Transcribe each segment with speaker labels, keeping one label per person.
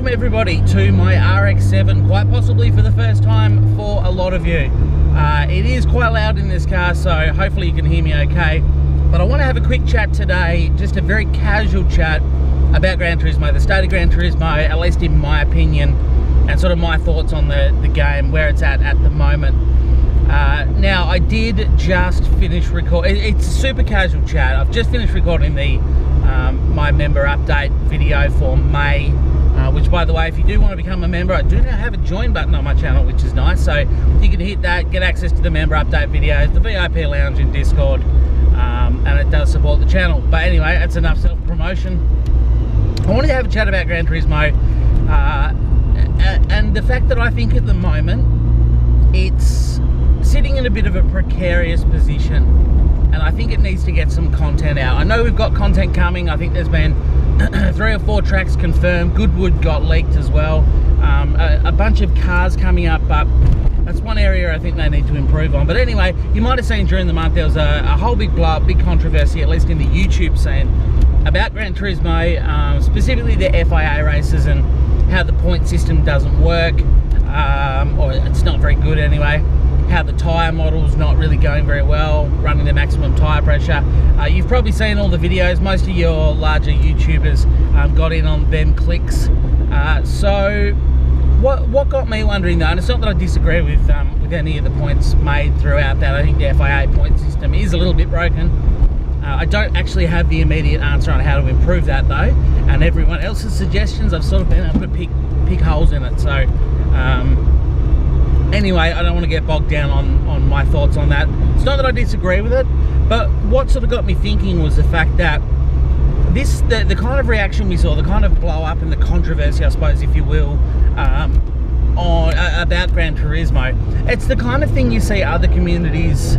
Speaker 1: welcome everybody to my RX-7, quite possibly for the first time for a lot of you. It is quite loud in this car, so hopefully you can hear me okay. But I want to have a quick chat today, just a very casual chat about Gran Turismo, the state of Gran Turismo, at least in my opinion, and sort of my thoughts on the game, where it's at the moment. Now, I did just finish recording. It's a super casual chat. I've just finished recording the my member update video for May, which, by the way, if you do want to become a member, I do now have a join button on my channel, which is nice. So you can hit that, get access to the member update videos, the VIP lounge in Discord, and it does support the channel. But anyway, that's enough self-promotion. I wanted to have a chat about Gran Turismo and the fact that I think at the moment it's sitting in a bit of a precarious position, and I think it needs to get some content out. I know we've got content coming. I think there's been 3 or 4 tracks confirmed. Goodwood got leaked as well. A bunch of cars coming up, but that's one area I think they need to improve on. But anyway, you might have seen during the month there was a whole big blow up, big controversy, at least in the YouTube scene, about Gran Turismo, specifically the FIA races and how the point system doesn't work, or it's not very good anyway. How the tyre model's not really going very well, running the maximum tyre pressure. You've probably seen all the videos. Most of your larger YouTubers got in on them clicks. So what got me wondering though, and it's not that I disagree with any of the points made throughout that. I think the FIA point system is a little bit broken. I don't actually have the immediate answer on how to improve that though, and everyone else's suggestions, I've sort of been able to pick holes in it. So anyway, I don't want to get bogged down on my thoughts on that. It's not that I disagree with it, but what sort of got me thinking was the fact that the kind of reaction we saw, the kind of blow up and the controversy, I suppose, if you will, about Gran Turismo, it's the kind of thing you see other communities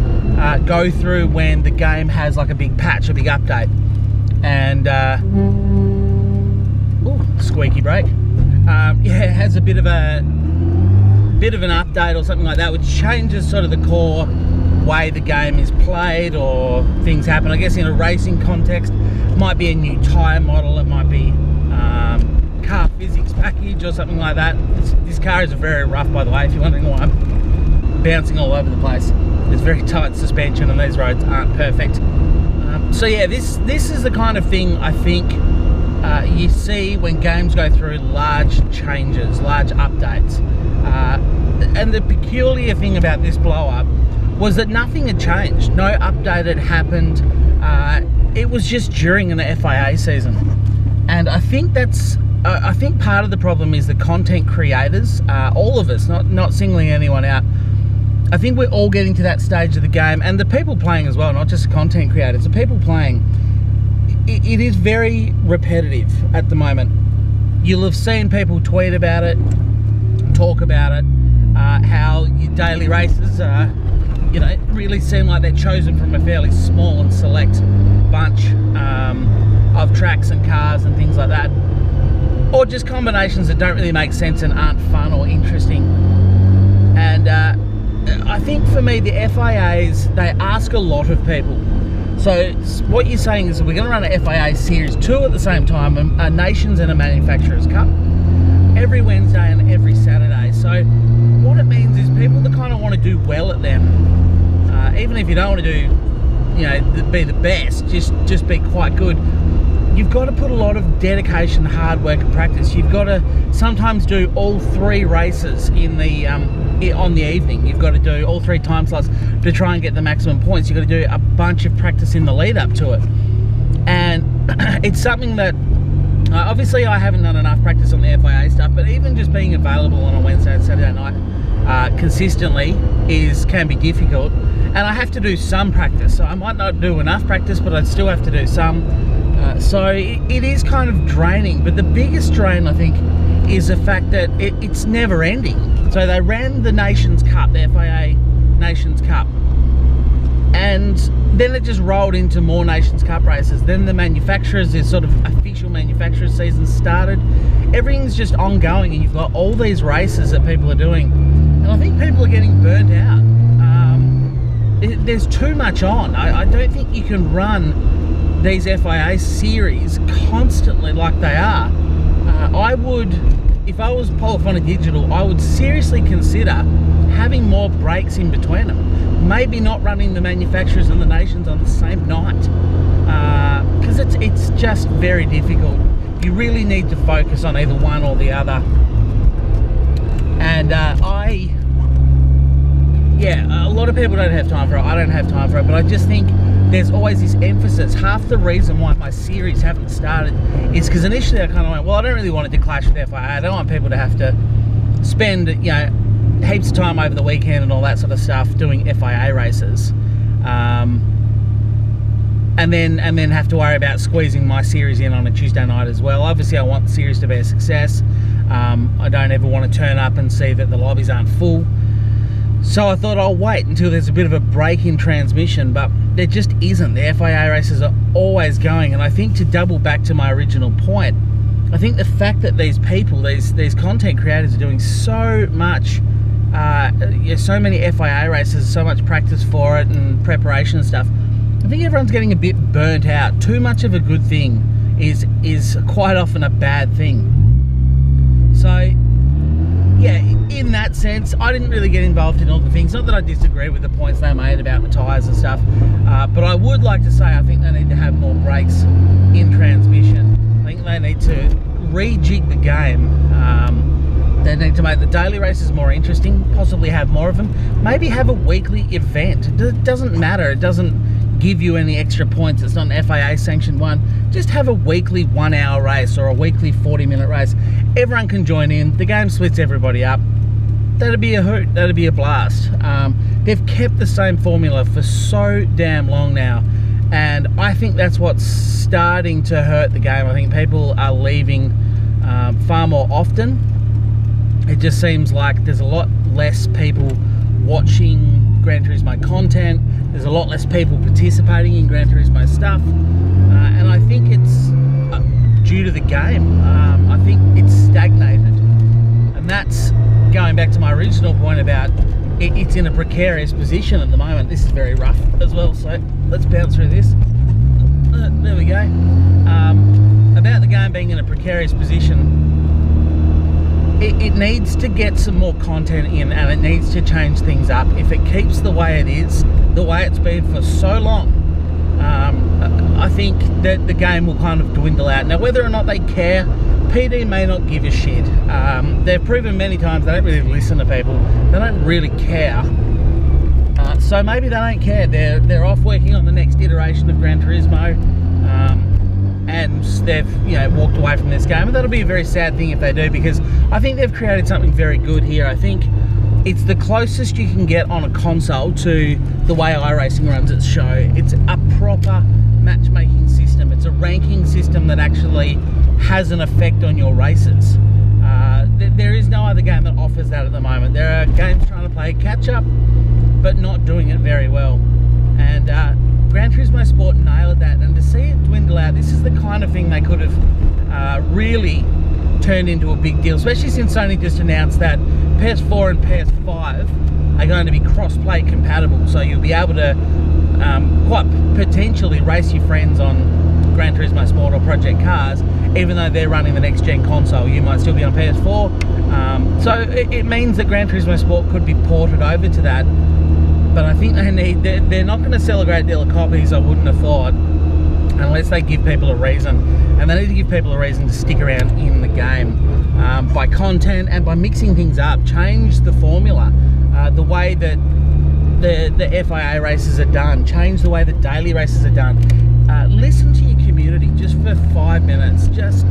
Speaker 1: go through when the game has like a big patch, a big update, and squeaky brake. Yeah, it has a bit of an update or something like that, which changes sort of the core way the game is played, or things happen. I guess in a racing context, it might be a new tyre model, it might be car physics package or something like that. This car is very rough, by the way, if you're wondering why I'm bouncing all over the place. There's very tight suspension and these roads aren't perfect. So yeah, this is the kind of thing I think you see when games go through large changes, large updates. And the peculiar thing about this blow up was that nothing had changed. No update had happened. It was just during an FIA season. And I think I think part of the problem is the content creators, all of us, not singling anyone out. I think we're all getting to that stage of the game, and the people playing as well, not just content creators, the people playing, it is very repetitive at the moment. You'll have seen people tweet about it, talk about it, how your daily races really seem like they're chosen from a fairly small and select bunch of tracks and cars and things like that, or just combinations that don't really make sense and aren't fun or interesting. And I think for me, the FIAs, they ask a lot of people. So what you're saying is that we're going to run a FIA Series 2 at the same time, a Nations and a Manufacturers Cup, every Wednesday and every Saturday. So what it means is people that kind of want to do well at them, even if you don't want to do, be the best, just be quite good, you've got to put a lot of dedication, hard work and practice. You've got to sometimes do all 3 races on the evening. You've got to do all 3 time slots to try and get the maximum points. You've got to do a bunch of practice in the lead up to it. And it's something that obviously I haven't done enough practice on the FIA stuff, but even just being available on a Wednesday and Saturday night consistently can be difficult. And I have to do some practice, so I might not do enough practice, but I still have to do some. So it is kind of draining, but the biggest drain, I think, is the fact that it's never ending. So they ran the Nations Cup, the FIA Nations Cup, and then it just rolled into more Nations Cup races. Then the manufacturers, this sort of official manufacturers season started. Everything's just ongoing, and you've got all these races that people are doing, and I think people are getting burnt out. There's too much on. I don't think you can run these FIA series constantly like they are. I would, if I was Polyphonic Digital, I would seriously consider having more breaks in between them. Maybe not running the manufacturers and the nations on the same night, because it's just very difficult. You really need to focus on either one or the other. And yeah, a lot of people don't have time for it. I don't have time for it, but I just think there's always this emphasis. Half the reason why my series haven't started is because initially I kind of went, well, I don't really want it to clash with FIA. I don't want people to have to spend, you know, heaps of time over the weekend and all that sort of stuff doing FIA races, and then have to worry about squeezing my series in on a Tuesday night as well. Obviously, I want the series to be a success. I don't ever want to turn up and see that the lobbies aren't full. So I thought I'll wait until there's a bit of a break in transmission, but there just isn't. The FIA races are always going, and I think, to double back to my original point, I think the fact that these people, these content creators, are doing so much, so many FIA races, so much practice for it and preparation and stuff, I think everyone's getting a bit burnt out. Too much of a good thing is quite often a bad thing. So yeah, in that sense, I didn't really get involved in all the things. Not that I disagree with the points they made about the tyres and stuff, but I would like to say I think they need to have more brakes in transmission. I think they need to rejig the game. They need to make the daily races more interesting, possibly have more of them. Maybe have a weekly event. It doesn't matter. It doesn't give you any extra points. It's not an FIA sanctioned one. Just have a weekly 1 hour race or a weekly 40-minute race. Everyone can join in. The game splits everybody up. That'd be a hoot. That'd be a blast. They've kept the same formula for so damn long now, and I think that's what's starting to hurt the game. I think people are leaving far more often. It just seems like there's a lot less people watching Gran Turismo content. There's a lot less people participating in Gran Turismo stuff, and I think it's due to the game. I think it's stagnated, and that's going back to my original point about it's in a precarious position at the moment. This is very rough as well, so let's bounce through this. There we go. About the game being in a precarious position, it needs to get some more content in, and it needs to change things up. If it keeps the way it is, the way it's been for so long, I think that the game will kind of dwindle out. Now, whether or not they care, PD may not give a shit. They've proven many times they don't really listen to people. They don't really care. So maybe they don't care. They're off working on the next iteration of Gran Turismo. And they've walked away from this game, and that'll be a very sad thing if they do, because I think they've created something very good here. I think it's the closest you can get on a console to the way iRacing runs its show. It's a proper matchmaking system. It's a ranking system that actually has an effect on your races. There is no other game that offers that at the moment. There are games trying to play catch up, but not doing it very well. And Gran Turismo Sport nailed that, and to see it dwindle out, this is the kind of thing they could have really turned into a big deal, especially since Sony just announced that PS4 and PS5 are going to be cross-play compatible, so you'll be able to quite potentially race your friends on Gran Turismo Sport or Project Cars, even though they're running the next-gen console. You might still be on PS4, so it means that Gran Turismo Sport could be ported over to that. But I think they're not going to sell a great deal of copies, I wouldn't have thought, unless they give people a reason. And they need to give people a reason to stick around in the game by content and by mixing things up. Change the formula, the way that the FIA races are done. Change the way that daily races are done. Listen to your community just for 5 minutes. Just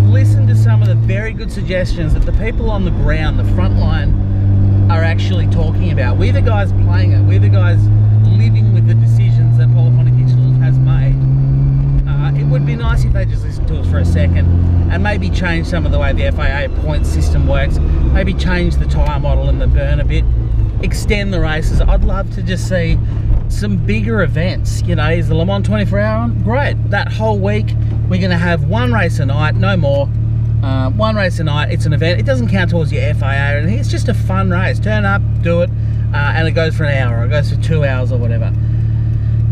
Speaker 1: listen to some of the very good suggestions that the people on the ground, the front line, are actually talking about. We're the guys playing it. We're the guys living with the decisions that Polyphonic Digital has made. It would be nice if they just listened to us for a second and maybe change some of the way the FIA point system works. Maybe change the tyre model and the burn a bit. Extend the races. I'd love to just see some bigger events. Is the Le Mans 24-hour on? Great. That whole week we're going to have one race a night, no more. One race a night. It's an event. It doesn't count towards your FIA, and it's just a fun race. Turn up, do it, and it goes for an hour, or it goes for 2 hours, or whatever.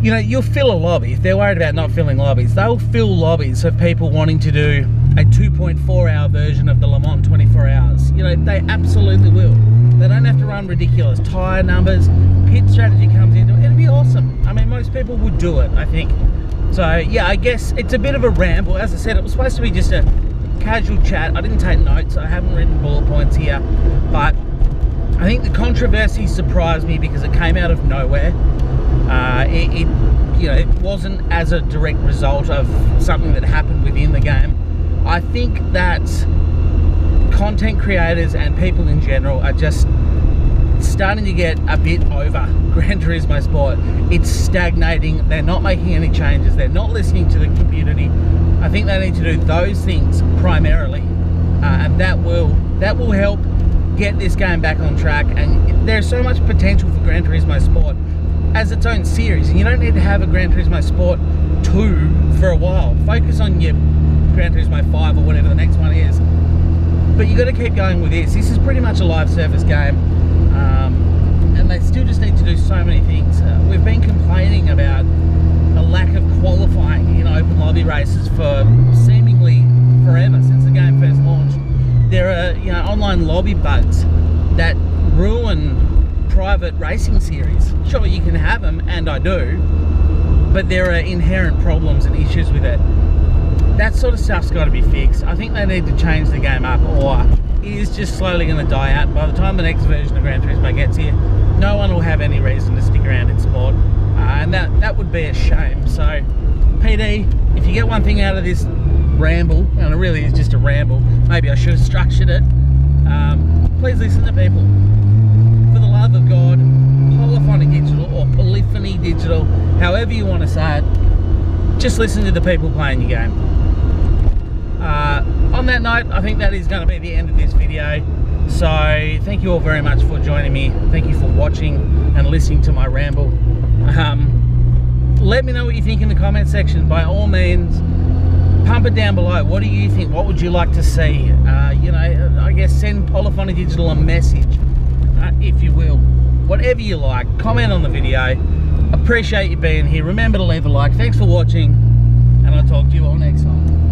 Speaker 1: You'll fill a lobby. If they're worried about not filling lobbies, they'll fill lobbies of people wanting to do a 2.4 hour version of the Le Mans 24 hours. You know, they absolutely will. They don't have to run ridiculous tyre numbers. Pit strategy comes into it. It'd be awesome. I mean, most people would do it, I think. So yeah, I guess it's a bit of a ramble. As I said, it was supposed to be just a casual chat. I didn't take notes. I haven't written bullet points here, but I think the controversy surprised me because it came out of nowhere. You know, it wasn't as a direct result of something that happened within the game. I think that content creators and people in general are just starting to get a bit over Gran Turismo Sport. It's stagnating. They're not making any changes. They're not listening to the community. I think they need to do those things primarily, and that will help get this game back on track. And there's so much potential for Gran Turismo Sport as its own series, and you don't need to have a Gran Turismo Sport 2 for a while. Focus on your Gran Turismo 5 or whatever the next one is, but you got to keep going with this. This is pretty much a live service game, and they still just need to do so many things. We've been complaining about a lack of qualifying in open lobby races for seemingly forever, since the game first launched. There are, you know, online lobby bugs that ruin private racing series. Sure, you can have them, and I do, but there are inherent problems and issues with it. That sort of stuff's got to be fixed. I think they need to change the game up, or it is just slowly going to die out. By the time the next version of Gran Turismo gets here, no one will have any reason to stick around in sport, and that would be a shame. So PD, if you get one thing out of this ramble, and it really is just a ramble, maybe I should have structured it, please listen to people. For the love of God, Polyphony Digital or Polyphony Digital, however you want to say it, just listen to the people playing your game. On that note, I think that is going to be the end of this video. So thank you all very much for joining me. Thank you for watching and listening to my ramble. Let me know what you think in the comment section. By all means, pump it down below. What do you think? What would you like to see? You know, I guess send Polyphony Digital a message, if you will. Whatever you like, comment on the video. Appreciate you being here. Remember to leave a like. Thanks for watching, and I'll talk to you all next time.